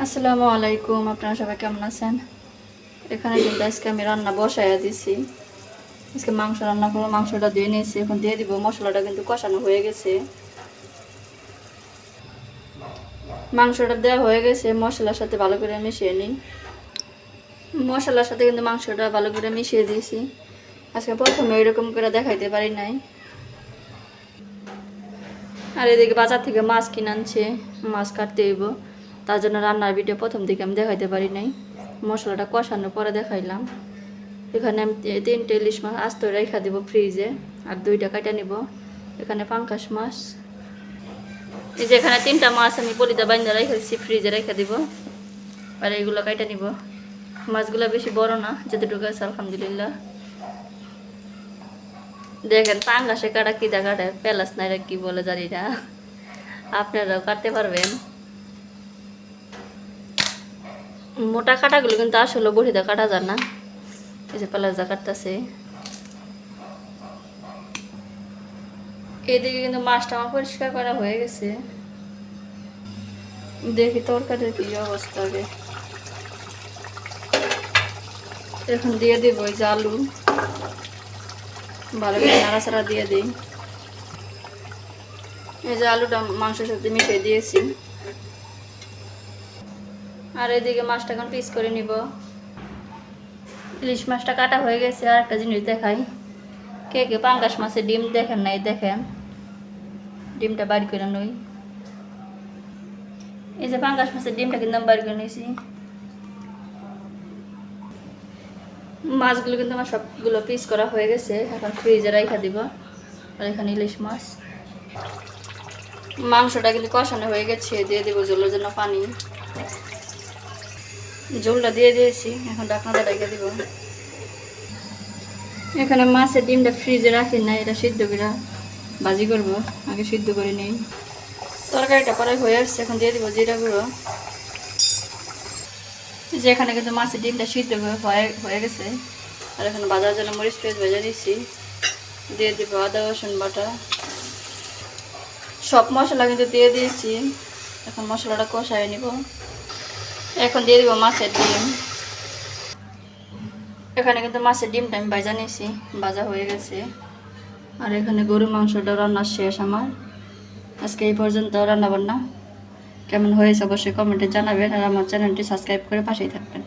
আসসালামু আলাইকুম, আপনারা সবাই কেমন আছেন? এখানে কিন্তু আজকে আমি রান্না বসাইয়া দিছি। আজকে মাংস রান্না করবো, মাংসটা ধুয়ে নিয়েছি, এখন দিয়ে দিব। মশলাটা কিন্তু কষানো হয়ে গেছে, মাংসটা দেওয়া হয়ে গেছে। মশলার সাথে ভালো করে মিশিয়ে নিই। মশলার সাথে কিন্তু মাংসটা ভালো করে মিশিয়ে দিয়েছি। আজকে প্রথমে এরকম করে দেখাইতে পারি নাই। আর এদিকে বাজার থেকে মাছ কিনে আনছে, মাছ কাটতে হইব, তার জন্য রান্নার ভিডিও প্রথম দিকে আমি দেখাইতে পারি নাই। মশলাটা কষানোর পরে দেখাইলাম। এখানে আমি 3টে ইলিশ মাছ আস্ত রেখা দেবো ফ্রিজে, আর 2টা কাটা নিব। এখানে পাঙ্কাশ মাছ, এই যে এখানে 3টা মাছ আমি পলিতে বাইন্দা রেখেছি, ফ্রিজে রেখে দিব। আর এইগুলো কাটা নিব। মাছগুলো বেশি বড় না, যেতটুকু আছে আলহামদুলিল্লাহ। দেখেন পাঙ্গাসে কাটা কি কাটে, পেলাস নাইরা কি বলে জানি না, আপনারাও কাটতে পারবেন। মোটা কাটাগুলো কিন্তু আসলে বড়িতে কাটা যায় না। এই যে পেলাসা কাটতেছে। এদিকে কিন্তু মাছটা আমার পরিষ্কার করা হয়ে গেছে। দেখি তরকারির কি অবস্থা আগে। এখন দিয়ে দিব ওই যে আলু, ভালো করে নাড়াচাড়া দিয়ে দিই। এই যে আলুটা মাংসের সাথে মিশিয়ে দিয়েছি। আর এদিকে মাছটা এখন পিস করে নিব। ইলিশ মাছটা কাটা হয়ে গেছে। আর একটা জিনিস দেখাই, কে কে পাঙ্গাস মাছের ডিম দেখেন নাই, দেখেন ডিমটা বাড়ি করে নই। এই যে পাঙ্গাস মাছের ডিমটা কিন্তু আমি বাড়ি করে নিয়েছি। মাছগুলো কিন্তু আমার সবগুলো পিস করা হয়ে গেছে, এখন ফ্রিজে রাখা দিব। আর এখানে ইলিশ মাছ, মাংসটা কিন্তু কষানো হয়ে গেছে, দিয়ে দিব জলের জন্য পানি। ঝোলটা দিয়ে দিয়েছি, এখন ঢাকনাটা রেখে দিব। এখানে মাছের ডিমটা ফ্রিজে রাখি না, এটা সিদ্ধ করে ভাজি করব, আগে সিদ্ধ করে নিই। তরকারিটা পরে হয়ে আসছে, এখন দিয়ে দিব জিরা গুঁড়ো। যে এখানে কিন্তু মাছের ডিমটা সিদ্ধ হয়ে গেছে। আর এখানে বাজার জন্য মরিচ পেঁয়াজ ভেজে দিচ্ছি, দিয়ে দিব আদা রসুন বাটা। সব মশলা কিন্তু দিয়ে দিয়েছি, এখন মশলাটা কষায় নিব। এখন দিয়ে দিব মাছের ডিম। এখানে কিন্তু মাছের ডিমটা আমি ভাজা নিয়েছি, ভাজা হয়ে গেছে। আর এখানে গরু মাংসটা রান্না শেষ আমার। আজকে এই পর্যন্ত রান্না বান্না কেমন হয়েছে অবশ্যই কমেন্টে জানাবেন। আর আমার চ্যানেলটি সাবস্ক্রাইব করে পাশেই থাকবেন।